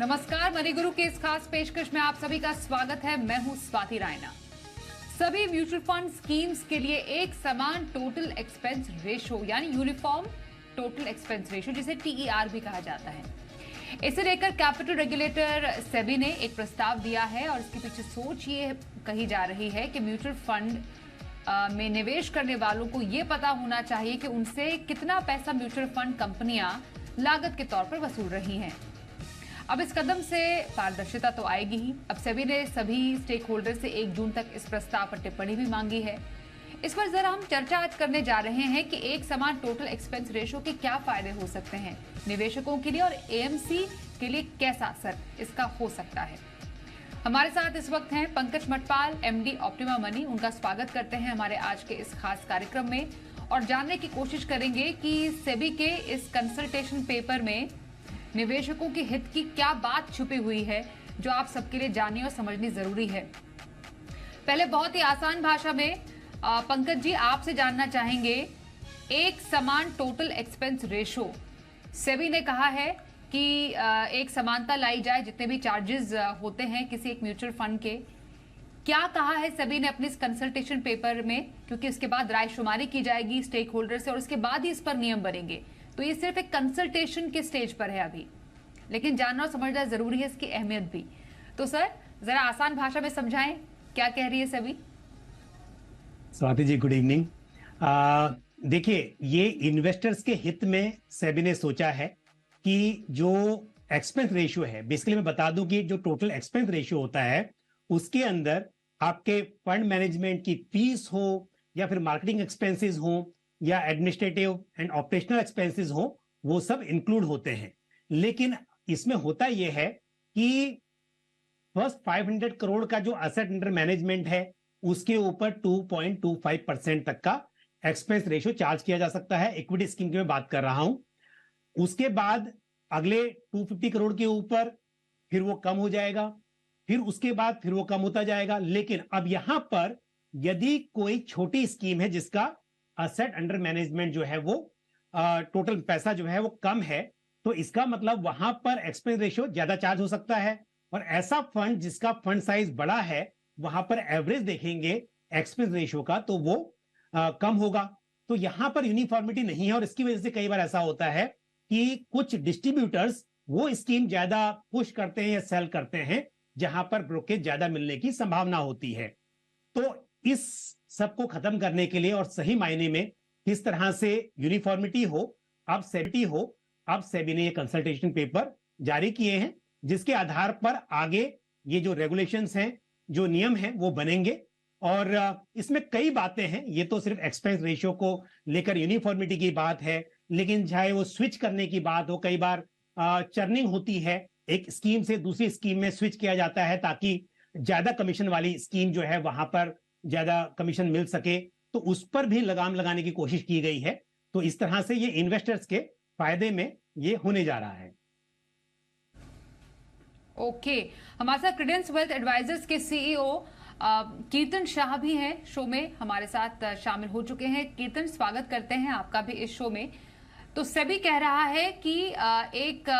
नमस्कार, मणिगुरु के इस खास पेशकश में आप सभी का स्वागत है। मैं हूं स्वाति रायना। सभी म्यूचुअल फंड स्कीम्स के लिए एक समान टोटल एक्सपेंस रेशो यानी यूनिफॉर्म टोटल एक्सपेंस रेशो, जिसे टीईआर भी कहा जाता है, इसे लेकर कैपिटल रेगुलेटर सेबी ने एक प्रस्ताव दिया है और इसके पीछे सोच ये कही जा रही है कि म्यूचुअल फंड में निवेश करने वालों को ये पता होना चाहिए कि उनसे कितना पैसा म्यूचुअल फंड कंपनियां लागत के तौर पर वसूल रही हैं। अब इस कदम से पारदर्शिता तो आएगी ही। अब सेबी ने सभी स्टेक होल्डर से 1 जून तक इस प्रस्ताव पर टिप्पणी भी मांगी है। इस पर जरा हम चर्चा आज करने जा रहे हैं कि एक समान टोटल एक्सपेंस रेशो के क्या फायदे हो सकते हैं निवेशकों के लिए और एएमसी के लिए कैसा असर इसका हो सकता है। हमारे साथ इस वक्त हैं Pankaj Matpal, MD optima money. उनका स्वागत करते हैं हमारे आज के इस खास कार्यक्रम में और जानने की कोशिश करेंगे कि सेबी के इस कंसल्टेशन पेपर में निवेशकों के हित की क्या बात छुपी हुई है जो आप सबके लिए जाननी और समझनी जरूरी है। पहले बहुत ही आसान भाषा में पंकज जी आपसे जानना चाहेंगे, एक समान टोटल एक्सपेंस रेशो सेबी ने कहा है कि एक समानता लाई जाए जितने भी चार्जेस होते हैं किसी एक म्यूचुअल फंड के। क्या कहा है सेबी ने अपने इस कंसल्टेशन पेपर में, क्योंकि उसके बाद रायशुमारी की जाएगी स्टेक होल्डर से और उसके बाद ही इस पर नियम बनेंगे, तो ये सिर्फ एक कंसल्टेशन के स्टेज पर है अभी, लेकिन जानना और समझना जरूरी है इसकी अहमियत भी। तो सर जरा आसान भाषा में समझाएं, क्या कह रही है सेबी? Swati ji, good evening. देखिए, ये इन्वेस्टर्स के हित में सेबी ने सोचा है कि जो एक्सपेंस रेशियो है, बेसिकली मैं बता दूं कि जो टोटल एक्सपेंस रेशियो होता है उसके अंदर आपके फंड मैनेजमेंट की फीस हो या फिर मार्केटिंग एक्सपेंसेस हो या एडमिनिस्ट्रेटिव एंड ऑपरेशनल एक्सपेंसेस हो, वो सब इंक्लूड होते हैं। लेकिन इसमें होता यह है कि फर्स्ट 500 करोड़ का जो असेट अंडर मैनेजमेंट है उसके ऊपर 2.25% तक का एक्सपेंस रेशियो चार्ज किया जा सकता है। इक्विटी स्कीम की मैं बात कर रहा हूं। उसके बाद अगले 250 करोड़ के ऊपर फिर वो कम हो जाएगा, फिर उसके बाद फिर वो कम होता जाएगा। लेकिन अब यहां पर यदि कोई छोटी स्कीम है जिसका असेट अंडर मैनेजमेंट जो है वो टोटल पैसा जो है वो कम है, तो इसका मतलब वहां पर एक्सपेंस रेशियो ज्यादा चार्ज हो सकता है। और ऐसा फंड जिसका फंड साइज बड़ा है वहां पर एवरेज देखेंगे एक्सपेंस रेशियो का तो वो कम होगा। तो यहां पर यूनिफॉर्मिटी नहीं है और इसकी वजह से कई बार ऐसा होता है कि कुछ डिस्ट्रीब्यूटर्स वो स्कीम ज्यादा पुश करते हैं या सेल करते हैं जहां पर ब्रोकेज ज्यादा मिलने की संभावना होती है। तो इस सबको खत्म करने के लिए और सही मायने में किस तरह से यूनिफॉर्मिटी हो, अब सेबी ने ये कंसल्टेशन पेपर जारी किए हैं जिसके आधार पर आगे ये जो रेगुलेशंस हैं, जो नियम हैं वो बनेंगे। और इसमें कई बातें हैं, ये तो सिर्फ एक्सपेंस रेशियो को लेकर यूनिफॉर्मिटी की बात है, लेकिन चाहे वो स्विच करने की बात हो, कई बार चर्निंग होती है, एक स्कीम से दूसरी स्कीम में स्विच किया जाता है ताकि ज्यादा कमीशन वाली स्कीम जो है वहां पर ज्यादा कमीशन मिल सके, तो उस पर भी लगाम लगाने की कोशिश की गई है। तो इस तरह से ये इन्वेस्टर्स के फायदे में ये होने जा रहा है। ओके, हमारे साथ क्रेडेंस वेल्थ एडवाइजर्स के सीईओ कीर्तन शाह भी हैं, शो में हमारे साथ शामिल हो चुके हैं। कीर्तन, स्वागत करते हैं आपका भी इस शो में। तो सेबी कह रहा है कि एक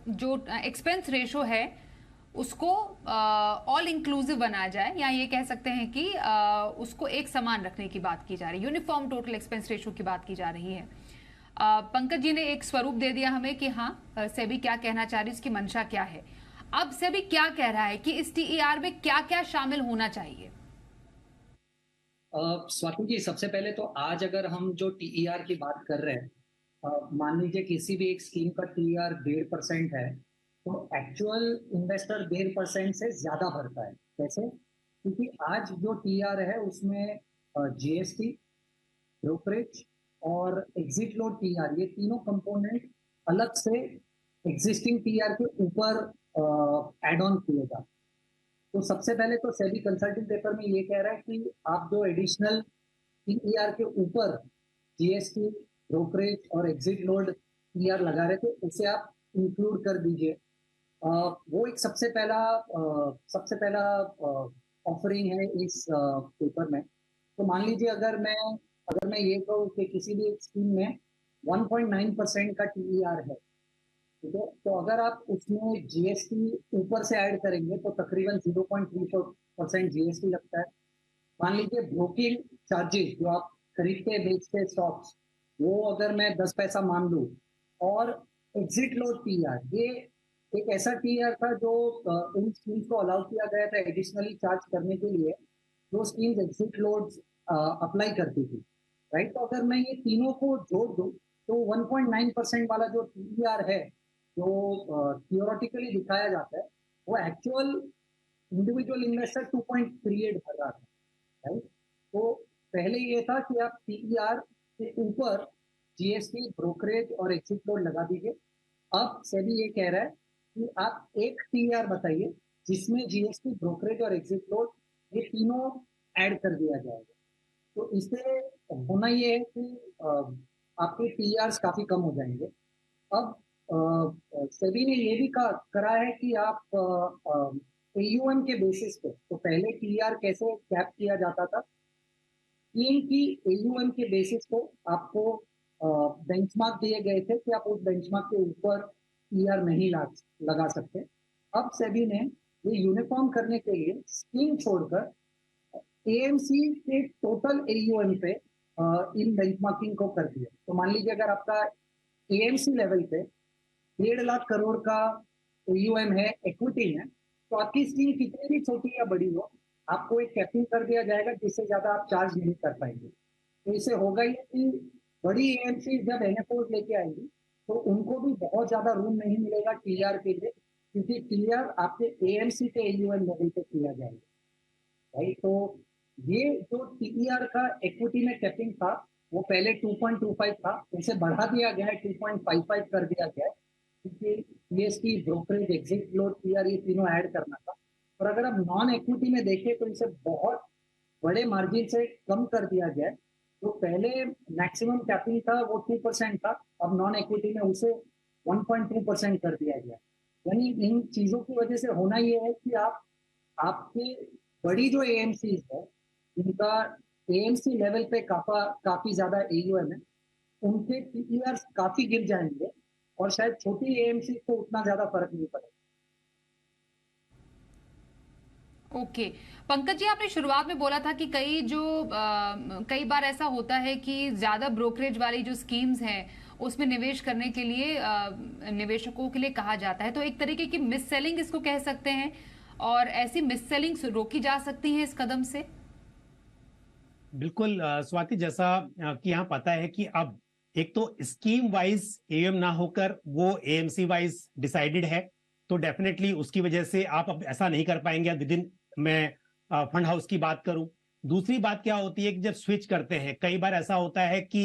जो एक्सपेंस रेशो है उसको ऑल इंक्लूसिव बनाया जाए, या ये कह सकते हैं कि उसको एक समान रखने की बात की जा रही है, यूनिफॉर्म टोटल एक्सपेंस रेशो की बात की जा रही है। पंकज जी ने एक स्वरूप दे दिया हमें कि हाँ सेबी क्या कहना चाह रही है, इसकी मंशा क्या है। अब सेबी क्या कह रहा है कि इस टीईआर में क्या क्या शामिल होना चाहिए? स्वाति जी, सबसे पहले तो आज अगर हम जो टीईआर की बात कर रहे हैं, मान लीजिए किसी भी एक स्कीम का टीईआर 1.5% है, तो एक्चुअल इन्वेस्टर 1.5% से ज्यादा भरता है। कैसे? क्योंकि आज जो टीईआर है उसमें जीएसटी, ब्रोकरेज और एग्जिट लोड टीआर, ये तीनों कंपोनेंट अलग से एग्जिस्टिंग टीआर के ऊपर एड ऑन किए जाते। तो सबसे पहले तो सेबी कंसल्टिंग पेपर में ये कह रहा है कि आप जो एडिशनल टीआर के ऊपर जीएसटी, ब्रोकरेज और एग्जिट लोड टीआर लगा रहे थे उसे आप इंक्लूड कर दीजिए। वो एक सबसे पहला ऑफरिंग है इस पेपर में। तो मान लीजिए अगर मैं ये कहूँ कि किसी भी एक स्कीम में 1.9% का टीईआर है, ठीक है, तो अगर आप उसमें जीएसटी ऊपर से ऐड करेंगे तो तकरीबन 0.34% जीएसटी लगता है। मान लीजिए ब्रोकिंग चार्जेस जो आप खरीदते बेचते स्टॉक्स, वो अगर मैं 10 पैसा मान लूं, और एग्जिट लोड टीआर, ये एक ऐसा टीआर था जो इन स्कीम्स को अलाउ किया गया था एडिशनली चार्ज करने के लिए, जो स्कीम्स एग्जिट लोड अप्लाई करती थी, राइट। तो अगर मैं ये तीनों को जोड़ दूं तो 1.9% वाला जो टीआर है, जो थियोरेटिकली दिखाया जाता है, वो एक्चुअल इंडिविजुअल इन्वेस्टर 2.38 भर रहा था, राइट। तो पहले ये था कि आप टीईआर के ऊपर जीएसटी, ब्रोकरेज और एग्जिट लोड लगा दीजिए। अब सेबी ये कह रहा है कि आप एक टीईआर बताइए जिसमें जीएसटी, ब्रोकरेज और एग्जिट लोड ये तीनों ऐड कर दिया जाएगा। तो इससे होना ये है कि आपके टीईआर काफी कम हो जाएंगे। अब सेबी ने ये भी करा है कि आप एयूएम के बेसिस पे, तो पहले टीईआर कैसे कैप किया जाता था, स्कीम की एयूएम के बेसिस पे आपको बेंचमार्क दिए गए थे कि आप उस बेंचमार्क के ऊपर टीआर नहीं लगा सकते। अब सेबी ने ये यूनिफॉर्म करने के लिए स्कीम छोड़कर एएमसी के टोटल एयूएम पे इन बेंचमार्किंग को कर दिया। तो मान लीजिए अगर आपका एएमसी लेवल पे 1.5 लाख करोड़ का एयूएम है, इक्विटी में, तो आपकी स्कीम कितनी भी छोटी या बड़ी हो, आपको एक कैपिंग कर दिया जाएगा जिससे ज्यादा आप चार्ज नहीं कर पाएंगे। तो इससे होगा ये कि बड़ी एएमसी जब एनएफओ लेके आएंगी तो उनको भी बहुत ज्यादा रूम नहीं मिलेगा टीआर के लिए, क्योंकि टीआर आपके एएमसी के एयूएम लेवल पे किया जाएगा, राइट। तो ये जो टीईआर का इक्विटी में कैपिंग था वो पहले 2.25 था, इसे बढ़ा दिया गया है, 2.55 कर दिया गया है, क्योंकि GST, brokerage, exit load, TR ये तीनों ऐड करना था। और अगर आप नॉन इक्विटी में देखें तो इसे बहुत बड़े मार्जिन से कम कर दिया गया है। जो पहले मैक्सिमम कैपिंग था वो 2% था, अब नॉन इक्विटी में उसे 1.2% कर दिया गया। यानी इन चीजों की वजह से होना ये है कि आपके बड़ी जो एएमसी है, जिनका एएमसी लेवल पे काफी ज्यादा एयूएम है, उनके टीईआर काफी गिर जाएंगे और शायद छोटी एएमसी को उतना ज्यादा फर्क नहीं पड़ेगा। ओके पंकज जी, आपने शुरुआत में बोला था कि कई बार ऐसा होता है कि ज्यादा ब्रोकरेज वाली जो स्कीम्स हैं उसमें निवेश करने के लिए निवेशकों के लिए कहा जाता है, तो एक तरीके की मिस सेलिंग इसको कह सकते हैं, और ऐसी मिस सेलिंग रोकी जा सकती है इस कदम से। बिल्कुल स्वाति, जैसा कि यहाँ पता है कि अब एक तो स्कीम वाइज एएम ना होकर वो एएमसी वाइज डिसाइडेड है, तो डेफिनेटली उसकी वजह से आप अब ऐसा नहीं कर पाएंगे विद इन। मैं फंड हाउस की बात करूं, दूसरी बात क्या होती है कि जब स्विच करते हैं कई बार ऐसा होता है कि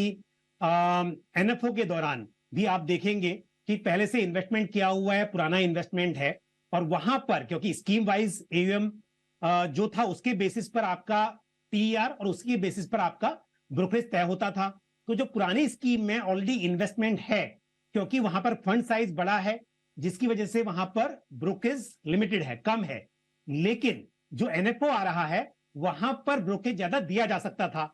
एनएफओ के दौरान भी आप देखेंगे कि पहले से इन्वेस्टमेंट किया हुआ है, पुराना इन्वेस्टमेंट है, और वहां पर क्योंकि स्कीम वाइज एयूएम जो था उसके बेसिस पर आपका टीईआर और उसके बेसिस पर आपका ब्रोकरेज तय होता था। तो जो पुरानी स्कीम में ऑलरेडी इन्वेस्टमेंट है, क्योंकि वहां पर फंड साइज बड़ा है जिसकी वजह से वहां पर ब्रोकरेज लिमिटेड है, कम है, लेकिन जो एनएफओ आ रहा है वहां पर ब्रोकरेज ज्यादा दिया जा सकता था।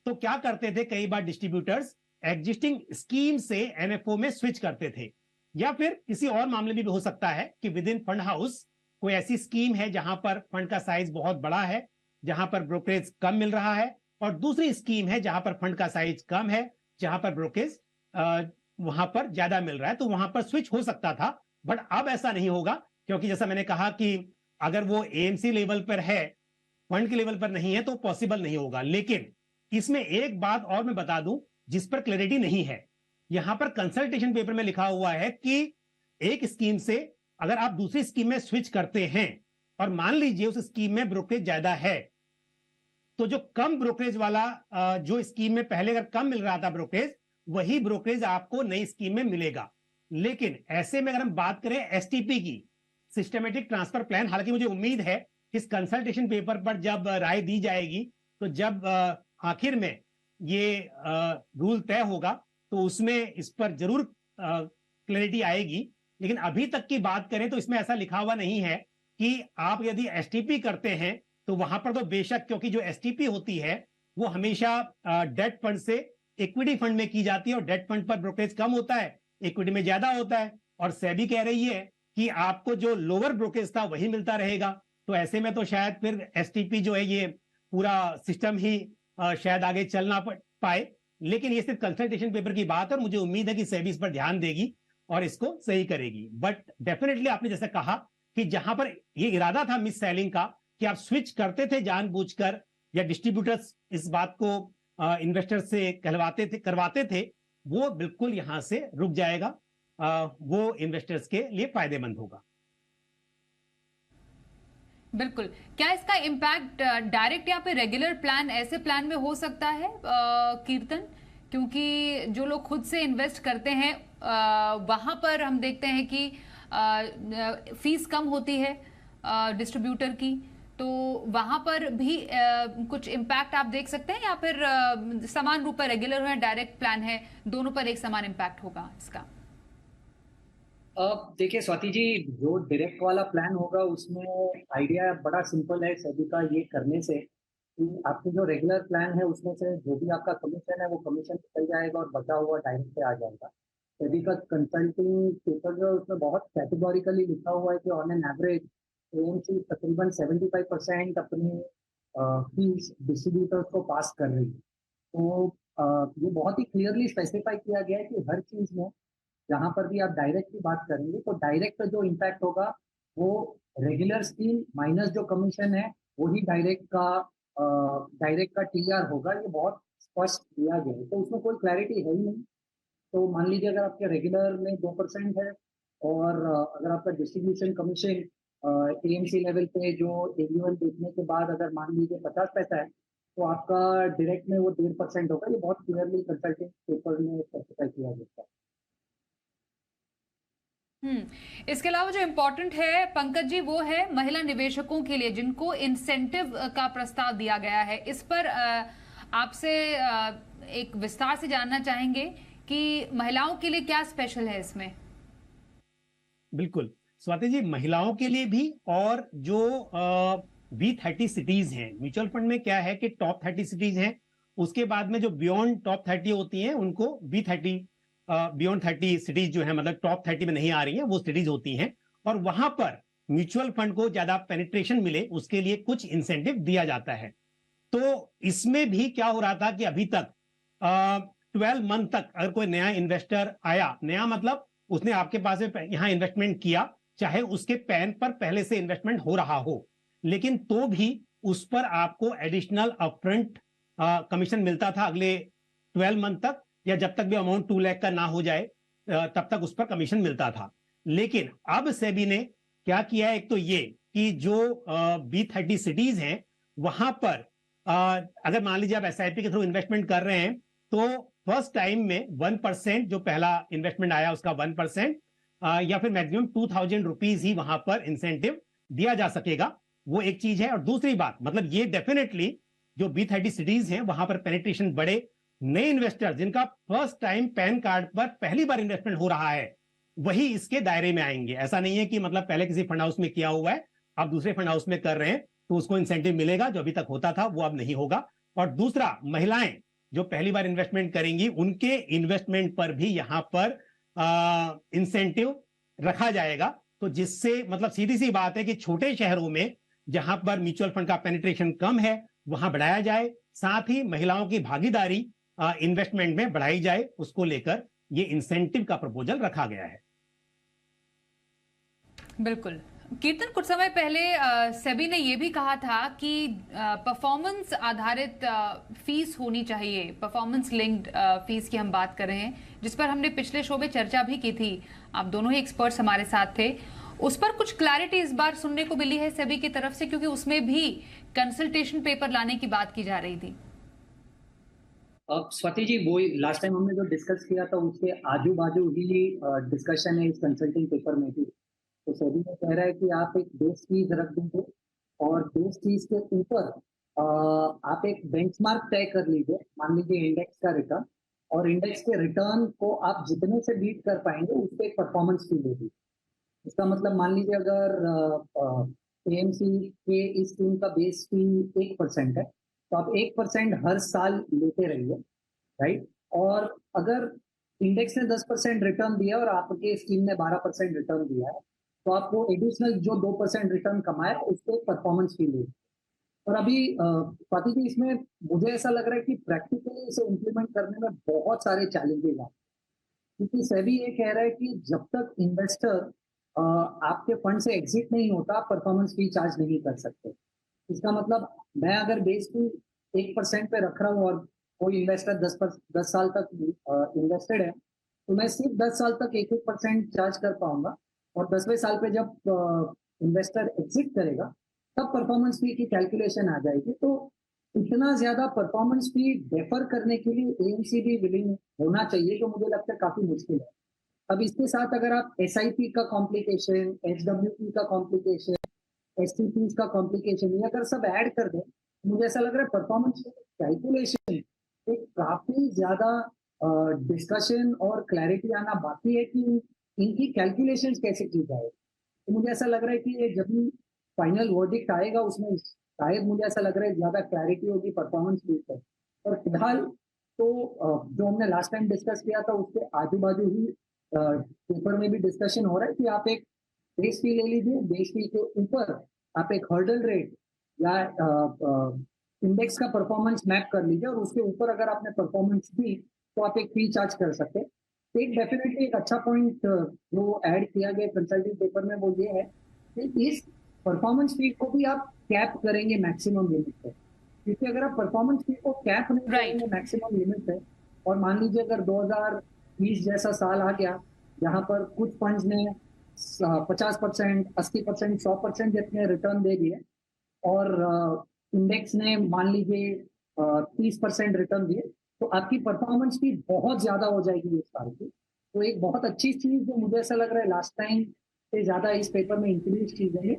तो क्या करते थे, कई बार डिस्ट्रीब्यूटर्स एग्जिस्टिंग स्कीम से एनएफओ में स्विच करते थे, या फिर किसी और मामले में भी हो सकता है कि विद इन फंड हाउस कोई ऐसी स्कीम है जहां पर फंड का साइज बहुत बड़ा है, जहां पर ब्रोकरेज कम मिल रहा है, और दूसरी स्कीम है जहां पर फंड का साइज कम है, जहां पर ब्रोकरेज वहां पर ज्यादा मिल रहा है, तो वहां पर स्विच हो सकता था। बट अब ऐसा नहीं होगा, क्योंकि जैसा मैंने कहा कि अगर वो एएमसी लेवल पर है, फंड के लेवल पर नहीं है, तो पॉसिबल नहीं होगा। लेकिन इसमें एक बात और मैं बता दूं जिस पर क्लैरिटी नहीं है, यहां पर कंसल्टेशन पेपर में लिखा हुआ है कि एक स्कीम से अगर आप दूसरी स्कीम में स्विच करते हैं और मान लीजिए उस स्कीम में ब्रोकरेज ज्यादा है, तो जो कम ब्रोकरेज वाला जो स्कीम में पहले अगर कम मिल रहा था ब्रोकरेज, वही ब्रोकरेज आपको नई स्कीम में मिलेगा। लेकिन ऐसे में अगर हम बात करें एसटीपी की, सिस्टमेटिक ट्रांसफर प्लान, हालांकि मुझे उम्मीद है इस कंसल्टेशन पेपर पर जब राय दी जाएगी, तो जब आखिर में ये रूल तय होगा तो उसमें इस पर जरूर क्लैरिटी आएगी। लेकिन अभी तक की बात करें तो इसमें ऐसा लिखा हुआ नहीं है कि आप यदि एसटीपी करते हैं तो वहां पर तो बेशक, क्योंकि जो एसटीपी होती है वो हमेशा डेट फंड से इक्विटी फंड में की जाती है, और डेट फंड पर ब्रोकरेज कम होता है, इक्विटी में ज्यादा होता है, और सेबी कह रही है कि आपको जो लोअर ब्रोकेज था वही मिलता रहेगा। तो ऐसे में तो शायद फिर एसटीपी जो है ये पूरा सिस्टम ही शायद आगे चल ना पाए। लेकिन ये सिर्फ कंसल्टेशन पेपर की बात है और मुझे उम्मीद है कि सेबी इस पर ध्यान देगी और इसको सही करेगी। बट डेफिनेटली आपने जैसे कहा कि जहां पर ये इरादा था मिस सेलिंग का कि आप स्विच करते थे जानबूझकर या डिस्ट्रीब्यूटर्स इस बात को इन्वेस्टर से कहलवाते थे करवाते थे, वो बिल्कुल यहां से रुक जाएगा। वो इन्वेस्टर्स के लिए फायदेमंद होगा। बिल्कुल। क्या इसका इम्पैक्ट डायरेक्ट या फिर रेगुलर प्लान ऐसे प्लान में हो सकता है कीर्तन? क्योंकि जो लोग खुद से इन्वेस्ट करते हैं वहां पर हम देखते हैं कि फीस कम होती है डिस्ट्रीब्यूटर की, तो वहां पर भी कुछ इम्पैक्ट आप देख सकते हैं, या फिर समान रूप पर रेगुलर है डायरेक्ट प्लान है, दोनों पर एक समान इम्पैक्ट होगा इसका? देखिए स्वाति जी, जो डायरेक्ट वाला प्लान होगा उसमें आइडिया बड़ा सिंपल है सेबी का ये करने से कि आपकी जो रेगुलर प्लान है उसमें से जो भी आपका कमीशन है वो कमीशन निकल जाएगा और बचा हुआ डायरेक्ट पे आ जाएगा। सेबी का कंसल्टिंग पेपर जो है उसमें बहुत कैटेगोरिकली लिखा हुआ है कि ऑन एन एवरेज एएमसी तकरीबन 75% अपनी फीस डिस्ट्रीब्यूटर्स को पास कर रही है। तो ये बहुत ही क्लियरली स्पेसिफाई किया गया है कि हर चीज में जहां पर भी आप डायरेक्ट की बात करेंगे तो डायरेक्ट का जो इम्पैक्ट होगा वो रेगुलर स्कीम माइनस जो कमीशन है वही डायरेक्ट का टीआर होगा। ये बहुत स्पष्ट दिया गया है, तो उसमें कोई क्लैरिटी है ही नहीं। तो मान लीजिए अगर आपके रेगुलर में 2% है और अगर आपका डिस्ट्रीब्यूशन कमीशन एएमसी लेवल पे जो एनुअल देखने के बाद अगर मान लीजिए 50 पैसा है तो आपका डायरेक्ट में वो 1.5% होगा। ये बहुत क्लियरली कंसल्टिंग पेपर में स्पेसिफाई किया गया है। इसके अलावा जो इम्पोर्टेंट है पंकज जी वो है महिला निवेशकों के लिए जिनको इंसेंटिव का प्रस्ताव दिया गया है। इस पर आपसे एक विस्तार से जानना चाहेंगे कि महिलाओं के लिए क्या स्पेशल है इसमें? बिल्कुल स्वाति जी, महिलाओं के लिए भी और जो B30 सिटीज हैं म्यूचुअल फंड में क्या है कि टॉप 30 सिटीज हैं, उसके बाद में जो बियॉन्ड टॉप 30 होती हैं उनको B30 बियॉन्ड 30 सिटीज जो है मतलब टॉप 30 में नहीं आ रही हैं वो सिटीज होती हैं। और वहां पर म्यूचुअल फंड को ज्यादा पेनिट्रेशन मिले उसके लिए कुछ इंसेंटिव दिया जाता है। तो इसमें भी क्या हो रहा था कि अभी तक 12 मंथ तक अगर कोई नया इन्वेस्टर आया, नया मतलब उसने आपके पास यहां इन्वेस्टमेंट किया, चाहे उसके पैन पर पहले से इन्वेस्टमेंट हो रहा हो, लेकिन तो भी उस पर आपको एडिशनल अपफ्रंट कमीशन मिलता था अगले 12 मंथ तक, या जब तक भी अमाउंट 2 लाख का ना हो जाए तब तक उस पर कमीशन मिलता था। लेकिन अब सेबी ने क्या किया है, एक तो ये कि जो B30 सिटीज हैं वहां पर अगर मान लीजिए आप एसआईपी के थ्रू इन्वेस्टमेंट कर रहे हैं तो फर्स्ट टाइम में 1% जो पहला इन्वेस्टमेंट आया उसका 1% या फिर मैक्सिमम 2000 रुपीज ही वहां पर इंसेंटिव दिया जा सकेगा। वो एक चीज है। और दूसरी बात मतलब ये डेफिनेटली जो B30 सिटीज हैं वहां पर पेनिट्रेशन बढ़े, नए इन्वेस्टर जिनका फर्स्ट टाइम पैन कार्ड पर पहली बार इन्वेस्टमेंट हो रहा है वही इसके दायरे में आएंगे। ऐसा नहीं है कि मतलब पहले किसी फंड हाउस में किया हुआ है आप दूसरे फंड हाउस में कर रहे हैं तो उसको इंसेंटिव मिलेगा, जो अभी तक होता था वो अब नहीं होगा। और दूसरा, महिलाएं जो पहली बार इन्वेस्टमेंट करेंगी उनके इन्वेस्टमेंट पर भी यहां पर इंसेंटिव रखा जाएगा। तो जिससे मतलब सीधी सी बात है कि छोटे शहरों में जहां पर म्यूचुअल फंड का पेनिट्रेशन कम है वहां बढ़ाया जाए, साथ ही महिलाओं की भागीदारी इन्वेस्टमेंट में बढ़ाई जाए, उसको लेकर ये इंसेंटिव का प्रपोजल रखा गया है। बिल्कुल। कीर्तन, कुछ समय पहले सेबी ने यह भी कहा था कि परफॉर्मेंस आधारित फीस होनी चाहिए, परफॉर्मेंस लिंक्ड फीस की हम बात कर रहे हैं, जिस पर हमने पिछले शो में चर्चा भी की थी। आप दोनों ही एक्सपर्ट्स हमारे साथ थे। उस पर कुछ क्लैरिटी इस बार सुनने को मिली है सेबी की तरफ से, क्योंकि उसमें भी कंसल्टेशन पेपर लाने की बात की जा रही थी। स्वाति जी, वो लास्ट टाइम हमने जो डिस्कस किया था उसके आजू बाजू ही डिस्कशन है इस कंसल्टिंग पेपर में भी। तो सेबी ने कह रहा है कि आप एक बेस फीस रख दीजिए और बेस फीस के ऊपर आप एक बेंचमार्क तय कर लीजिए, मान लीजिए इंडेक्स का रिटर्न, और इंडेक्स के रिटर्न को आप जितने से बीट कर पाएंगे उस पर एक परफॉर्मेंस फी दे दीजिए। इसका मतलब मान लीजिए अगर एएमसी के इस टीम का बेस फी 1% है तो आप 1% हर साल लेते रहिए, राइट। और अगर इंडेक्स ने 10% रिटर्न दिया और आपके स्कीम ने 12% रिटर्न दिया है, तो आपको एडिशनल जो 2% रिटर्न कमाया उसको परफॉर्मेंस फी ली। और अभी स्वाति जी, इसमें मुझे ऐसा लग रहा है कि प्रैक्टिकली इसे इम्प्लीमेंट करने में बहुत सारे चैलेंजेस हैं, क्योंकि सेबी ये कह रहा है कि जब तक इन्वेस्टर आपके फंड से एग्जिट नहीं होता, आप परफॉर्मेंस फी चार्ज नहीं कर सकते। इसका मतलब मैं अगर बेस फी 1% पे रख रहा हूँ और कोई इन्वेस्टर 10 साल तक इन्वेस्टेड है, तो मैं सिर्फ 10 साल तक 1% चार्ज कर पाऊंगा, और 10वें साल पे जब इन्वेस्टर एग्जिट करेगा तब परफॉर्मेंस फी की कैलकुलेशन आ जाएगी। तो इतना ज्यादा परफॉर्मेंस फी डेफर करने के लिए एएमसी भी विलिंग होना चाहिए, जो मुझे लगता है काफी मुश्किल है। अब इसके साथ अगर आप एसआईपी का कॉम्प्लिकेशन, एचडब्ल्यूपी का कॉम्प्लिकेशन, एसटीपीज का कॉम्प्लिकेशन, ये अगर सब ऐड कर दें, मुझे ऐसा लग रहा है परफॉर्मेंस कैलकुलेशन एक काफी ज्यादा डिस्कशन और क्लैरिटी आना बाकी है कि इनकी कैलकुलेशंस कैसे की जाए। तो मुझे ऐसा लग रहा है कि ये जब भी फाइनल वर्डिक्ट आएगा उसमें शायद मुझे ऐसा लग रहा है ज्यादा क्लैरिटी होगी परफॉर्मेंस फीस पर। और फिलहाल तो जो हमने लास्ट टाइम डिस्कस किया था उसके आजू बाजू ही पेपर में भी डिस्कशन हो रहा है कि आप एक बेस फी ले लीजिए, बेस फी के ऊपर आप एक हर्डल रेट या इंडेक्स का परफॉर्मेंस मैप कर लीजिए, और उसके ऊपर अगर आपने परफॉर्मेंस दी तो आप एक फी चार्ज कर सकते हैं। तो एक डेफिनेटली एक अच्छा पॉइंट जो ऐड किया गया कंसल्टिंग पेपर में वो ये है कि इस परफॉर्मेंस फी को भी आप कैप करेंगे मैक्सिमम लिमिट पे, क्योंकि अगर आप परफॉर्मेंस फी को कैप नहीं करेंगे मैक्सिमम लिमिट पे, और मान लीजिए अगर 2020 जैसा साल आ गया जहां पर कुछ फंड्स ने 50%, 80%, 100% जितने रिटर्न दे दिए, और इंडेक्स ने मान लीजिए 30% रिटर्न दिए, तो आपकी परफॉर्मेंस भी बहुत ज्यादा हो जाएगी इस साल की। तो एक बहुत अच्छी चीज जो मुझे ऐसा लग रहा है लास्ट टाइम से ज्यादा इस पेपर में इंक्रीज की गई है,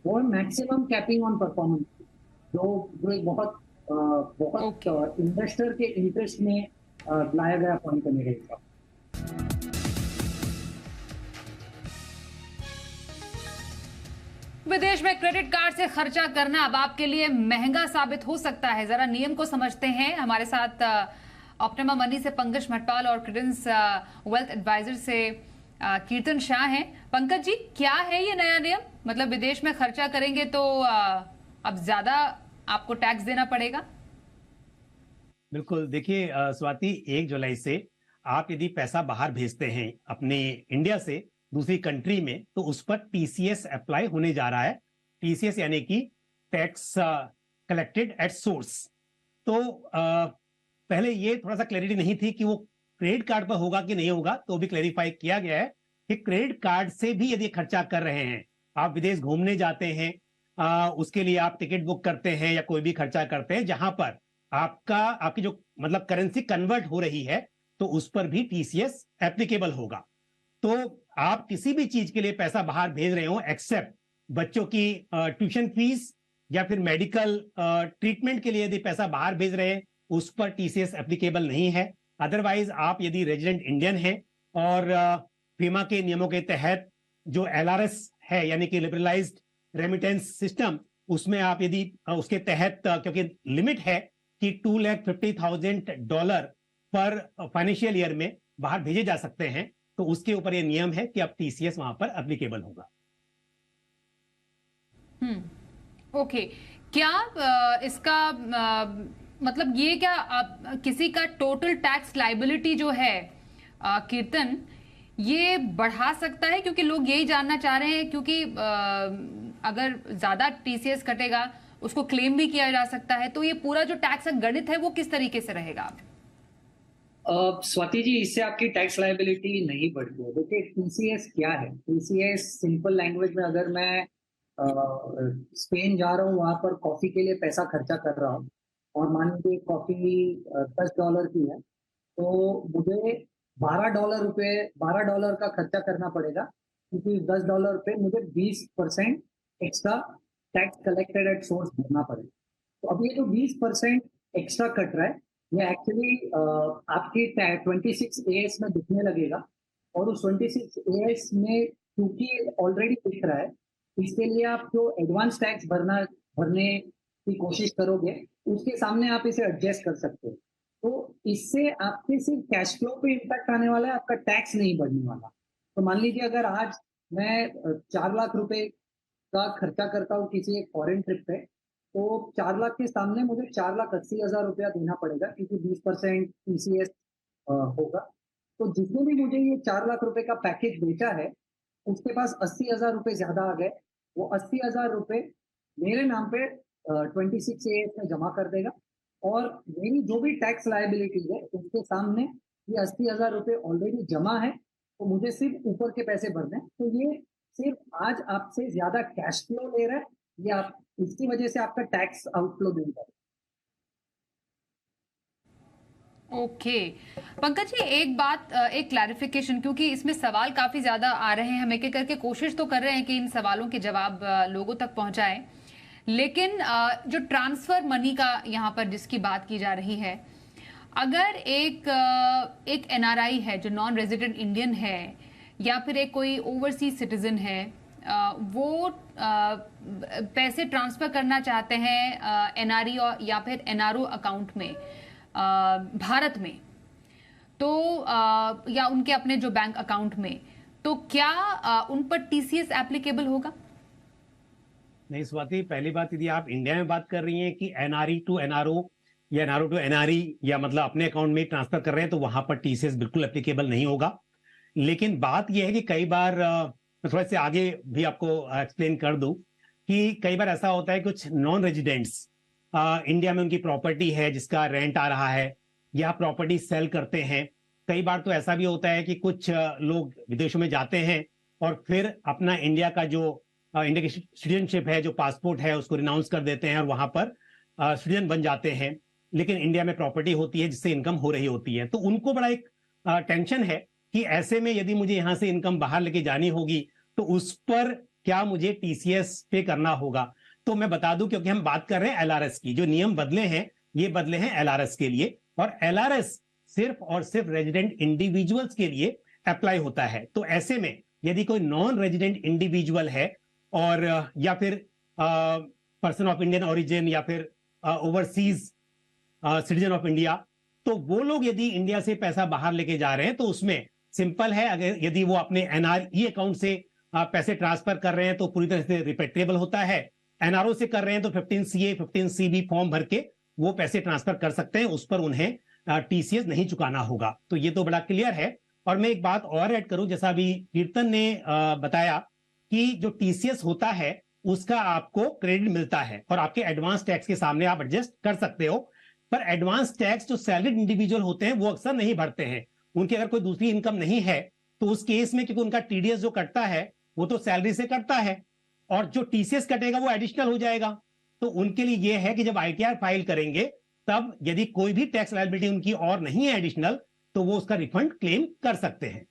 वो है मैक्सिमम कैपिंग ऑन परफॉर्मेंस, जो जो एक बहुत इन्वेस्टर के इंटरेस्ट में लाया गया पॉइंट है मेरे हिसाब से। विदेश में क्रेडिट कार्ड से खर्चा करना अब आपके लिए महंगा साबित हो सकता है। जरा नियम को समझते हैं। हमारे साथ ऑप्टिमा मनी से पंकज मटपाल और क्रेडेंस वेल्थ एडवाइजर से कीर्तन शाह हैं। पंकज जी, क्या है ये नया नियम? मतलब विदेश में खर्चा करेंगे तो अब ज्यादा आपको टैक्स देना पड़ेगा? बिल्कुल, देखिए स्वाति, 1 जुलाई से आप यदि पैसा बाहर भेजते हैं अपने इंडिया से दूसरी कंट्री में, तो उस पर टीसीएस अप्लाई होने जा रहा है। टीसीएस यानी कि टैक्स कलेक्टेड एट सोर्स। तो पहले ये थोड़ा सा क्लैरिटी नहीं थी कि वो क्रेडिट कार्ड पर होगा कि नहीं होगा, तो भी क्लैरिफाई किया गया है कि क्रेडिट कार्ड से भी यदि खर्चा कर रहे हैं, आप विदेश घूमने जाते हैं, उसके लिए आप टिकट बुक करते हैं या कोई भी खर्चा करते हैं जहां पर आपकी जो मतलब करेंसी कन्वर्ट हो रही है, तो उस पर भी टीसीएस एप्लीकेबल होगा। तो आप किसी भी चीज के लिए पैसा बाहर भेज रहे हो एक्सेप्ट बच्चों की ट्यूशन फीस या फिर मेडिकल ट्रीटमेंट के लिए यदि पैसा बाहर भेज रहे हैं, उस पर टीसीएस एप्लीकेबल नहीं है। अदरवाइज आप यदि रेजिडेंट इंडियन हैं और फीमा के नियमों के तहत जो एलआरएस है यानी कि लिबरलाइज्ड रेमिटेंस सिस्टम, उसमें आप यदि उसके तहत क्योंकि लिमिट है कि $250,000 पर फाइनेंशियल ईयर में बाहर भेजे जा सकते हैं, तो उसके ऊपर ये नियम है कि अब टीसीएस वहां पर एप्लीकेबल होगा। ओके। क्या इसका मतलब ये क्या किसी का टोटल टैक्स लाइबिलिटी जो है कीर्तन, ये बढ़ा सकता है? क्योंकि लोग यही जानना चाह रहे हैं, क्योंकि अगर ज्यादा टीसीएस कटेगा उसको क्लेम भी किया जा सकता है, तो ये पूरा जो टैक्स गणित है वो किस तरीके से रहेगा? स्वाति जी, इससे आपकी टैक्स लायबिलिटी नहीं बढ़ती है। देखिए, टीसीएस क्या है? टीसीएस सिंपल लैंग्वेज में, अगर मैं स्पेन जा रहा हूँ, वहां पर कॉफी के लिए पैसा खर्चा कर रहा हूँ, और मान लीजिए कॉफी $10 की है, तो मुझे $12 का खर्चा करना पड़ेगा, क्योंकि $10 पे मुझे 20% extra tax collected at source भरना पड़ेगा। तो अब ये जो 20% एक्स्ट्रा कट रहा है, ये एक्चुअली आपकी 26 AS में दिखने लगेगा, और उस 26 AS में क्योंकि ऑलरेडी दिख रहा है, इसके लिए आप जो एडवांस टैक्स भरने की कोशिश करोगे, उसके सामने आप इसे एडजस्ट कर सकते हो। तो इससे आपके सिर्फ कैश फ्लो पे इम्पैक्ट आने वाला है, आपका टैक्स नहीं बढ़ने वाला। तो मान लीजिए अगर आज मैं 4 लाख रुपए का खर्चा करता हूँ किसी एक फॉरेन ट्रिप पे, तो 4 लाख के सामने मुझे 4,80,000 रुपया देना पड़ेगा, क्योंकि 20% टीसीएस होगा। तो जिसने भी मुझे ये 4 लाख रुपए का पैकेज बेचा है, उसके पास 80,000 रुपए ज्यादा आ गए। वो 80,000 रुपए मेरे नाम पे 26A में जमा कर देगा, और मेरी जो भी टैक्स लायबिलिटी है उसके सामने ये 80,000 रुपए ऑलरेडी जमा है, तो मुझे सिर्फ ऊपर के पैसे भरने हैं। तो ये सिर्फ आज आपसे ज्यादा कैश फ्लो ले रहा है, ये आप इसकी वजह से आपका टैक्स आउटफ्लो नहीं कर रहा। ओके पंकज जी, एक बात, एक क्लैरिफिकेशन, क्योंकि इसमें सवाल काफी ज्यादा आ रहे हैं, हम एक एक करके कोशिश तो कर रहे हैं कि इन सवालों के जवाब लोगों तक पहुंचाएं, लेकिन जो ट्रांसफर मनी का यहाँ पर जिसकी बात की जा रही है, अगर एक एनआरआई है जो नॉन रेजिडेंट इंडियन है, या फिर एक कोई ओवरसीज सिटीजन है, वो पैसे ट्रांसफर करना चाहते हैं एनआरई या फिर एनआरओ अकाउंट में भारत में, तो या उनके अपने जो बैंक अकाउंट में, तो क्या उन पर टीसीएस एप्लीकेबल होगा? नहीं स्वाति, पहली बात, यदि आप इंडिया में बात कर रही हैं कि एनआरई टू एनआरओ या एनआरओ टू एनआरई, या मतलब अपने अकाउंट में ट्रांसफर कर रहे हैं, तो वहां पर टीसीएस बिल्कुल एप्लीकेबल नहीं होगा। लेकिन बात यह है कि कई बार, मैं थोड़ा से आगे भी आपको एक्सप्लेन कर दूं, कि कई बार ऐसा होता है कुछ नॉन रेजिडेंट्स इंडिया में उनकी प्रॉपर्टी है जिसका रेंट आ रहा है, या प्रॉपर्टी सेल करते हैं। कई बार तो ऐसा भी होता है कि कुछ लोग विदेशों में जाते हैं और फिर अपना इंडिया का जो इंडिया की सिटीजनशिप है, जो पासपोर्ट है, उसको रिनाउंस कर देते हैं और वहां पर सिटीजन बन जाते हैं, लेकिन इंडिया में प्रॉपर्टी होती है जिससे इनकम हो रही होती है। तो उनको बड़ा एक टेंशन है कि ऐसे में यदि मुझे यहां से इनकम बाहर लेके जानी होगी तो उस पर क्या मुझे टीसीएस पे करना होगा। तो मैं बता दूं, क्योंकि हम बात कर रहे हैं एलआरएस की, जो नियम बदले हैं ये बदले हैं एलआरएस के लिए, और एलआरएस सिर्फ और सिर्फ रेजिडेंट इंडिविजुअल्स के लिए अप्लाई होता है। तो ऐसे में यदि कोई नॉन रेजिडेंट इंडिविजुअल है, और या फिर पर्सन ऑफ इंडियन ओरिजिन, या फिर ओवरसीज सिटीजन ऑफ इंडिया, तो वो लोग यदि इंडिया से पैसा बाहर लेके जा रहे हैं तो उसमें सिंपल है, अगर यदि वो अपने एनआरई अकाउंट से पैसे ट्रांसफर कर रहे हैं तो पूरी तरह से रिपेट्रेबल होता है। एनआरओ से कर रहे हैं तो 15CA 15CB फॉर्म भर के वो पैसे ट्रांसफर कर सकते हैं, उस पर उन्हें टीसीएस नहीं चुकाना होगा। तो ये तो बड़ा क्लियर है। और मैं एक बात और ऐड करूं, जैसा अभी कीर्तन ने बताया कि जो टीसीएस होता है उसका आपको क्रेडिट मिलता है और आपके एडवांस टैक्स के सामने आप एडजस्ट कर सकते हो। पर एडवांस टैक्स जो सैलरीड इंडिविजुअल होते हैं वो अक्सर नहीं भरते हैं। उनकी अगर कोई दूसरी इनकम नहीं है तो उस केस में, क्योंकि उनका टीडीएस जो कटता है वो तो सैलरी से कटता है, और जो टीसीएस कटेगा वो एडिशनल हो जाएगा। तो उनके लिए यह है कि जब आईटीआर फाइल करेंगे तब यदि कोई भी टैक्स लायबिलिटी उनकी और नहीं है एडिशनल, तो वो उसका रिफंड क्लेम कर सकते हैं।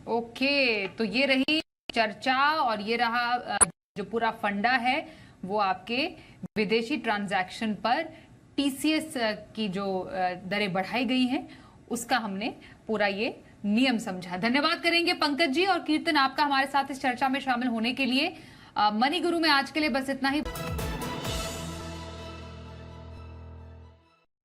ओके, तो ये रही चर्चा और ये रहा जो पूरा फंडा है वो आपके विदेशी ट्रांजैक्शन पर टीसीएस की जो दरें बढ़ाई गई हैं उसका हमने पूरा ये नियम समझा। धन्यवाद करेंगे पंकज जी और कीर्तन आपका हमारे साथ इस चर्चा में शामिल होने के लिए। मनी गुरु में आज के लिए बस इतना ही।